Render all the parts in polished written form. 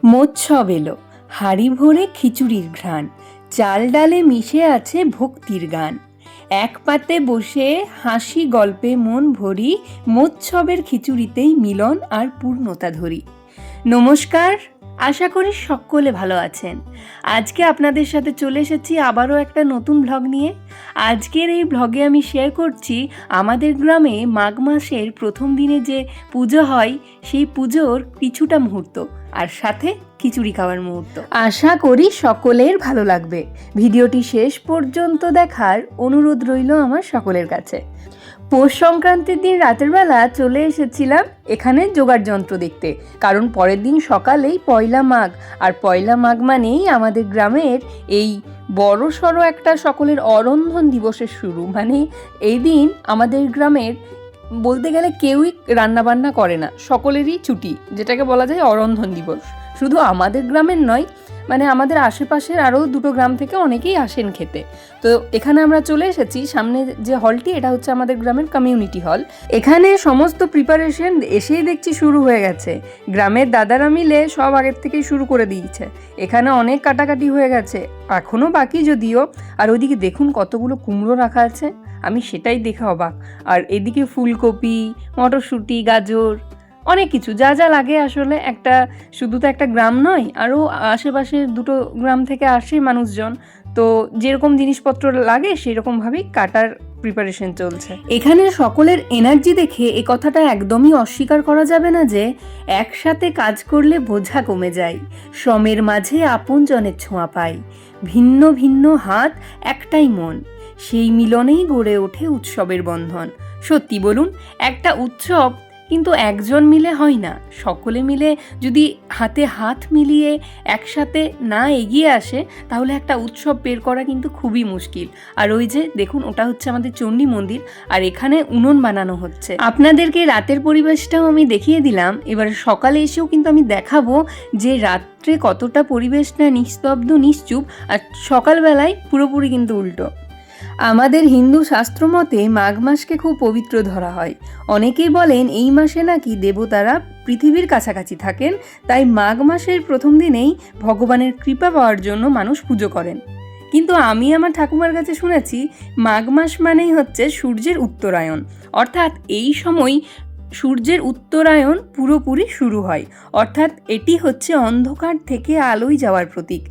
মোৎসব এলো, হাঁড়ি ভরে খিচুড়ির ঘ্রাণ, চাল ডালে মিশে আছে ভক্তির গান। এক পাতে বসে হাসি গল্পে মন ভরি, মোৎসবের খিচুড়িতেই মিলন আর পূর্ণতা ধরি। নমস্কার, আশা করি সকলে ভালো আছেন। আজকে আপনাদের সাথে চলে এসেছি আবারও একটা নতুন ব্লগ নিয়ে। আজকের এই ব্লগে আমি শেয়ার করছি আমাদের গ্রামে মাঘ মাসের প্রথম দিনে যে পুজো হয় সেই পুজোর কিছুটা মুহূর্ত, আর সাথে খিচুড়ি খাওয়ার মুহূর্ত। আশা করি সকলের ভালো লাগবে। ভিডিওটি শেষ পর্যন্ত দেখার অনুরোধ রইল আমার সকলের কাছে। পৌষ সংক্রান্তির দিন রাতের বেলা চলে এসেছিলাম এখানে জোগাড় যন্ত্র দেখতে, কারণ পরের দিন সকালেই পয়লা মাঘ, আর পয়লা মাঘ মানেই আমাদের গ্রামের এই বড় সড়ো একটা সকলের অরন্ধন দিবসের শুরু। মানে এই দিন আমাদের গ্রামের বলতে গেলে কেউই রান্নাবান্না করে না, সকলেরই ছুটি, যেটাকে বলা যায় অরন্ধন দিবস। শুধু আমাদের গ্রামের নয়, মানে আমাদের আশেপাশের আরও দুটো গ্রাম থেকে অনেকেই আসেন খেতে। তো এখানে আমরা চলে এসেছি। সামনে যে হলটি, এটা হচ্ছে আমাদের গ্রামের কমিউনিটি হল। এখানে সমস্ত প্রিপারেশন এসেই দেখছি শুরু হয়ে গেছে। গ্রামের দাদারা মিলে সব আগের থেকেই শুরু করে দিয়েছে। এখানে অনেক কাটাকাটি হয়ে গেছে, এখনও বাকি যদিও। আর ওইদিকে দেখুন কতগুলো কুমড়ো রাখা আছে, আমি সেটাই দেখে অবাক। আর এদিকে ফুলকপি, মটরশুঁটি, গাজর, অনেক কিছু যা যা লাগে আসলে। একটা শুধু তো একটা গ্রাম নয়, আরও আশেপাশের দুটো গ্রাম থেকে আসে মানুষজন, তো যেরকম জিনিসপত্র লাগে সেরকমভাবেই কাটার প্রিপারেশন চলছে। এখানে সকলের এনার্জি দেখে এ কথাটা একদমই অস্বীকার করা যাবে না যে একসাথে কাজ করলে বোঝা কমে যায়, শ্রমের মাঝে আপনজনের ছোঁয়া পায়, ভিন্ন ভিন্ন হাত একটাই মন, সেই মিলনেই গড়ে ওঠে উৎসবের বন্ধন। সত্যি বলুন, একটা উৎসব কিন্তু একজন মিলে হয় না। সকলে মিলে যদি হাতে হাত মিলিয়ে একসাথে না এগিয়ে আসে, তাহলে একটা উৎসব বের করা কিন্তু খুবই মুশকিল। আর ওই যে দেখুন, ওটা হচ্ছে আমাদের চণ্ডী মন্দির, আর এখানে উনুন বানানো হচ্ছে। আপনাদেরকে রাতের পরিবেশটাও আমি দেখিয়ে দিলাম। এবার সকালে এসেও কিন্তু আমি দেখাবো যে রাত্রে কতটা পরিবেশটা নিস্তব্ধ, নিশ্চুপ, আর সকালবেলায় পুরোপুরি কিন্তু উল্টো। আমাদের হিন্দু শাস্ত্র মতে মাঘ মাসকে খুব পবিত্র ধরা হয়। অনেকেই বলেন এই মাসে নাকি দেবতারা পৃথিবীর কাছাকাছি থাকেন, তাই মাঘ মাসের প্রথম দিনেই ভগবানের কৃপা পাওয়ার জন্য মানুষ পুজো করেন। কিন্তু আমি আমার ঠাকুমার কাছে শুনেছি মাঘ মাস মানেই হচ্ছে সূর্যের উত্তরায়ণ, অর্থাৎ এই সময় সূর্যের উত্তরায়ণ পুরোপুরি শুরু হয়, অর্থাৎ এটি হচ্ছে অন্ধকার থেকে আলোয় যাওয়ার প্রতীক।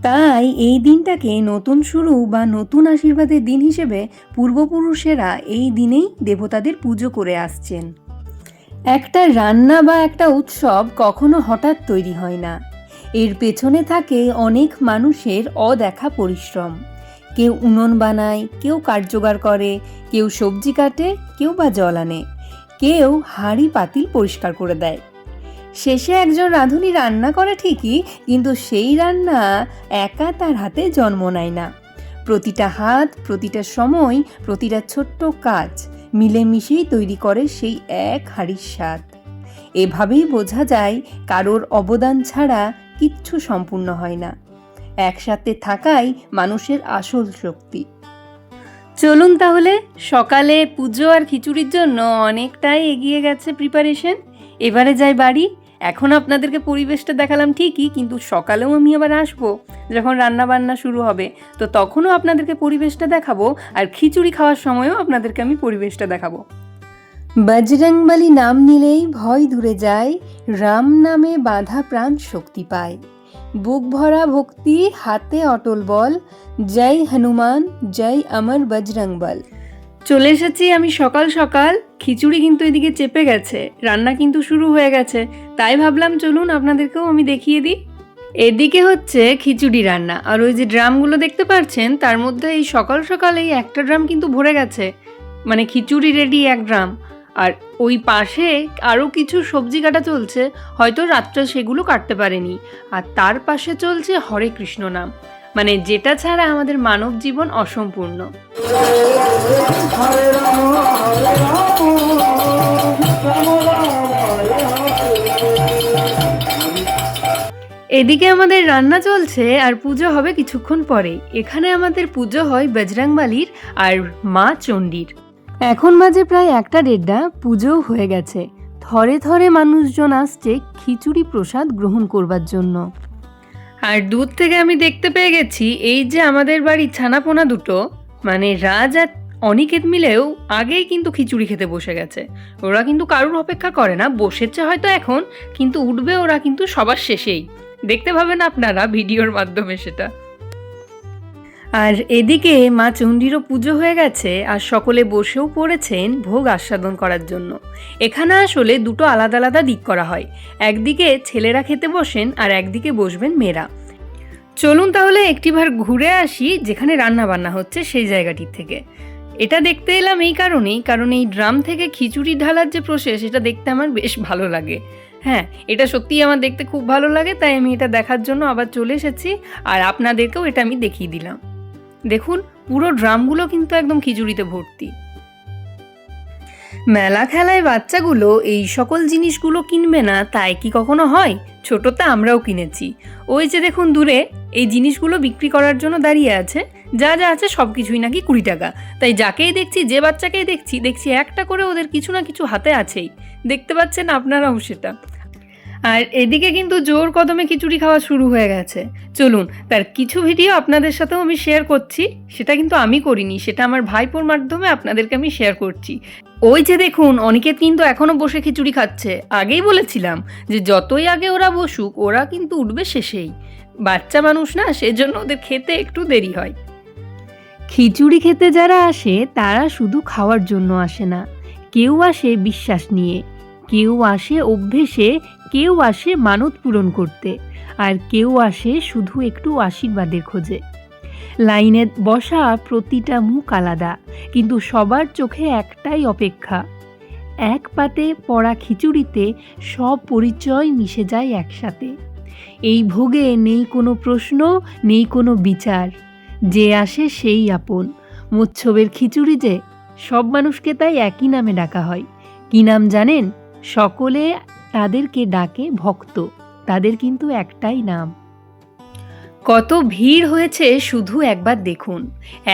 তাই এই দিনটাকে নতুন শুরু বা নতুন আশীর্বাদের দিন হিসেবে পূর্বপুরুষেরা এই দিনেই দেবতাদের পুজো করে আসছেন। একটা রান্না বা একটা উৎসব কখনো হঠাৎ তৈরি হয় না, এর পেছনে থাকে অনেক মানুষের অদেখা পরিশ্রম। কেউ উনুন বানায়, কেউ কাঠ জোগাড় করে, কেউ সবজি কাটে, কেউ বা জল আনে, কেউ হাঁড়ি পাতিল পরিষ্কার করে দেয়। শেষে একজন রাঁধুনি রান্না করে ঠিকই, কিন্তু সেই রান্না একা তার হাতে জন্ম নেয় না। প্রতিটা হাত, প্রতিটা সময়, প্রতিটা ছোট্ট কাজ মিলেমিশেই তৈরি করে সেই এক হাঁড়ির স্বাদ। এভাবেই বোঝা যায় কারোর অবদান ছাড়া কিচ্ছু সম্পূর্ণ হয় না। একসাথে থাকাই মানুষের আসল শক্তি। চলুন তাহলে, সকালে পুজো আর খিচুড়ির জন্য অনেকটাই এগিয়ে গেছে প্রিপারেশন। এবারে যাই বাড়ি। এখন আপনাদেরকে পরিবেশটা দেখালাম ঠিকই, কিন্তু সকালেও আমি আবার আসবো যখন রান্না বান্না শুরু হবে, তো তখনও আপনাদেরকে পরিবেশটা দেখাবো, আর খিচুড়ি খাওয়ার সময়ও আপনাদেরকে আমি পরিবেশটা দেখাবো। বজরংবলী নাম নিলেই ভয় দূরে যায়, রাম নামে বাঁধা প্রাণ শক্তি পায়, বুক ভরা ভক্তি, হাতে অটল বল, জয় হনুমান জয় অমর বজরংবল। চলে এসেছি আমি সকাল সকাল। খিচুড়ি কিন্তু এদিকে চেপে গেছে, রান্না কিন্তু শুরু হয়ে গেছে, তাই ভাবলাম চলুন আপনাদেরকেও আমি দেখিয়ে দিই। এদিকে হচ্ছে খিচুড়ি রান্না, আর ওই যে ড্রামগুলো দেখতে পাচ্ছেন তার মধ্যে এই সকাল সকাল এই একটা ড্রাম কিন্তু ভরে গেছে, মানে খিচুড়ি রেডি এক ড্রাম। আর ওই পাশে আরও কিছু সবজি কাটা চলছে, হয়তো রাত্রে সেগুলো কাটতে পারেনি। আর তার পাশে চলছে হরে কৃষ্ণ নাম, মানে যেটা ছাড়া আমাদের মানব জীবন অসম্পূর্ণ। এদিকে আমাদের রান্না চলছে আর পুজো হবে কিছুক্ষণ পরেই। এখানে আমাদের পুজো হয় বজরংবলীর আর মা চণ্ডীর। এখন বাজে প্রায় 1:30, পুজোও হয়ে গেছে। থরে থরে মানুষজন আসছে খিচুড়ি প্রসাদ গ্রহণ করবার জন্য। আর দূর থেকে আমি দেখতে পেয়ে গেছি এই যে আমাদের বাড়ির ছানাপোনা দুটো, মানে রাজ আর অনিকেত মিলেও আগেই কিন্তু খিচুড়ি খেতে বসে গেছে। ওরা কিন্তু কারুর অপেক্ষা করে না, বসেছে হয়তো এখন, কিন্তু উঠবে ওরা কিন্তু সবার শেষেই। দেখতে পাবেন আপনারা ভিডিওর মাধ্যমে সেটা। আর এদিকে মা চণ্ডীরও পুজো হয়ে গেছে আর সকলে বসেও পড়েছেন ভোগ আস্বাদন করার জন্য। এখানে আসলে দুটো আলাদা আলাদা দিক করা হয়, একদিকে ছেলেরা খেতে বসেন আর একদিকে বসবেন মেয়েরা। চলুন তাহলে একটিবার ঘুরে আসি যেখানে রান্না বান্না হচ্ছে সেই জায়গাটির থেকে। এটা দেখতে এলাম এই কারণেই, কারণ এই ড্রাম থেকে খিচুড়ি ঢালার যে প্রসেস এটা দেখতে আমার বেশ ভালো লাগে। হ্যাঁ, এটা সত্যিই আমার দেখতে খুব ভালো লাগে, তাই আমি এটা দেখার জন্য আবার চলে এসেছি আর আপনাদেরকেও এটা আমি দেখিয়ে দিলাম। দেখুন পুরো ড্রামগুলো কিন্তু একদম খিচুড়িতে ভর্তি। মেলা খেলায় বাচ্চাগুলো এই সকল জিনিসগুলো কিনবে না তাই কি কখনো হয়? ছোটতে আমরাও কিনেছি। ওই যে দেখুন দূরে এই জিনিসগুলো বিক্রি করার জন্য দাঁড়িয়ে আছে, যা যা আছে সব কিছুই নাকি 20 টাকা। তাই যাকেই দেখছি, যে বাচ্চাকেই দেখছি একটা করে ওদের কিছু না কিছু হাতে আছেই। দেখতে পাচ্ছেন আপনারাও সেটা। আর এদিকে কিন্তু জোর কদমে খিচুড়ি খাওয়া শুরু হয়ে গেছে। চলুন তার কিছু ভিডিও আপনাদের সাথেও আমি শেয়ার করছি। সেটা কিন্তু আমি করিনি, সেটা আমার ভাইপোর মাধ্যমে আপনাদেরকে আমি শেয়ার করছি। ওই যে দেখুন অনিকেত কিন্তু এখনো বসে খিচুড়ি খাচ্ছে। আগেই বলেছিলাম যে যতই আগে ওরা বসুক ওরা কিন্তু উঠবে শেষেই। বাচ্চা মানুষ না, সেজন্য ওদের খেতে একটু দেরি হয়। খিচুড়ি খেতে যারা আসে তারা শুধু খাওয়ার জন্য আসে না, কেউ আসে বিশ্বাস নিয়ে, কেউ আসে অভ্যেসে, কেউ আসে মানত পূরণ করতে, আর কেউ আসে শুধু একটু আশীর্বাদের খোঁজে। লাইনে বসা প্রতিটা মুখ আলাদা, কিন্তু সবার চোখে একটাই অপেক্ষা। এক পাতে পড়া খিচুড়িতে সব পরিচয় মিশে যায় একসাথে। এই ভোগে নেই কোনো প্রশ্ন, নেই কোনো বিচার, যে আসে সেই আপন। মোচ্ছবের খিচুড়ি যে, সব মানুষকে তাই একই নামে ডাকা হয়। কি নাম জানেন? সকলে তাদেরকে ডাকে ভক্ত, তাদের কিন্তু একটাই নাম। কত ভিড় হয়েছে শুধু একবার দেখুন।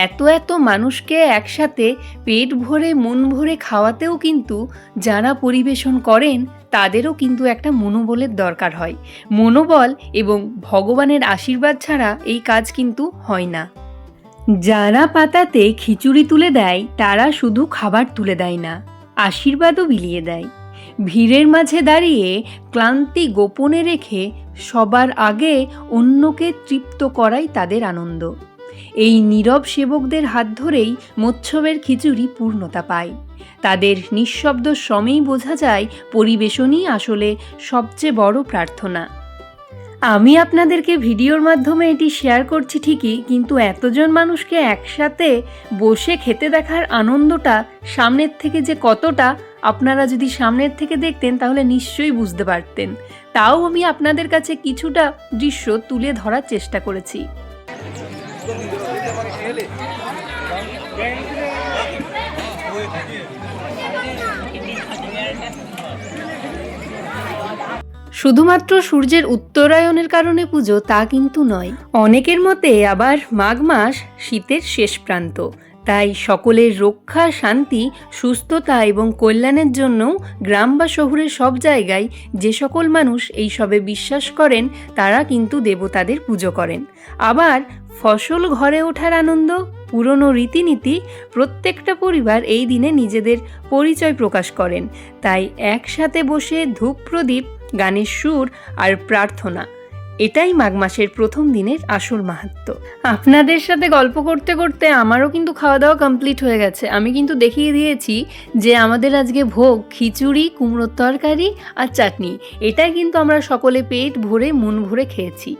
এত এত মানুষকে একসাথে পেট ভরে মন ভরে খাওয়াতেও কিন্তু যারা পরিবেশন করেন তাদেরও কিন্তু একটা মনোবলের দরকার হয়। মনোবল এবং ভগবানের আশীর্বাদ ছাড়া এই কাজ কিন্তু হয় না। যারা পাতাতে খিচুড়ি তুলে দেয় তারা শুধু খাবার তুলে দেয় না, আশীর্বাদও বিলিয়ে দেয়। ভিড়ের মাঝে দাঁড়িয়ে ক্লান্তি গোপনে রেখে সবার আগে অন্যকে তৃপ্ত করাই তাদের আনন্দ। এই নীরব সেবকদের হাত ধরেই মোচ্ছবের খিচুড়ি পূর্ণতা পায়। তাদের নিঃশব্দ শ্রমেই বোঝা যায় পরিবেশনই আসলে সবচেয়ে বড় প্রার্থনা। আমি আপনাদেরকে ভিডিওর মাধ্যমে এটি শেয়ার করছি ঠিকই, কিন্তু এতজন মানুষকে একসাথে বসে খেতে দেখার আনন্দটা সামনের থেকে যে কতটা, আপনারা যদি সামনের থেকে দেখতেন তাহলে নিশ্চয়ই বুঝতে পারতেন। তাও আমি আপনাদের কাছে কিছুটা দৃশ্য তুলে ধরার চেষ্টা করেছি। শুধুমাত্র সূর্যের উত্তরায়ণের কারণে পুজো তা কিন্তু নয়। অনেকের মতে আবার মাঘ মাস শীতের শেষ প্রান্ত, তাই সকলের রক্ষা, শান্তি, সুস্থতা এবং কল্যাণের জন্যও গ্রাম বা শহরের সব জায়গায় যে সকল মানুষ এই সবে বিশ্বাস করেন তারা কিন্তু দেবতাদের পুজো করেন। আবার ফসল ঘরে ওঠার আনন্দ, পুরনো রীতিনীতি, প্রত্যেকটা পরিবার এই দিনে নিজেদের পরিচয় প্রকাশ করেন। তাই একসাথে বসে ধূপ প্রদীপ, গানের সুর আর প্রার্থনা, এটাই মাঘ মাসের প্রথম দিনের আসল মাহাত্ম্য। আপনাদের সাথে গল্প করতে করতে আমারও কিন্তু খাওয়া দাওয়া কমপ্লিট হয়ে গেছে। আমি কিন্তু দেখিয়ে দিয়েছি যে আমাদের আজকে ভোগ খিচুড়ি, কুমড়োর তরকারি আর চাটনি। এটাই কিন্তু আমরা সকলে পেট ভরে মন ভরে খেয়েছি।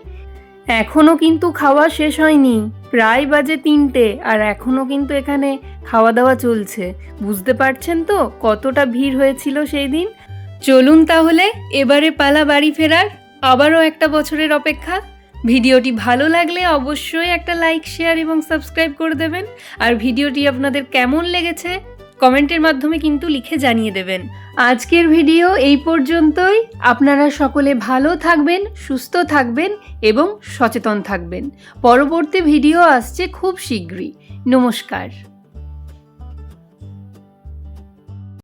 এখনও কিন্তু খাওয়া শেষ হয়নি, প্রায় বাজে 3টে, আর এখনও কিন্তু এখানে খাওয়া দাওয়া চলছে। বুঝতে পারছেন তো কতটা ভিড় হয়েছিল সেই দিন। চলুন তাহলে এবারে পালা বাড়ি ফেরার। আবারও একটা বছরের অপেক্ষা। ভিডিওটি ভালো লাগলে অবশ্যই একটা লাইক, শেয়ার এবং সাবস্ক্রাইব করে দেবেন। আর ভিডিওটি আপনাদের কেমন লেগেছে কমেন্টের মাধ্যমে কিন্তু লিখে জানিয়ে দেবেন। আজকের ভিডিও এই পর্যন্তই। আপনারা সকলে ভালো থাকবেন, সুস্থ থাকবেন এবং সচেতন থাকবেন। পরবর্তী ভিডিও আসছে খুব শীঘ্রই। নমস্কার।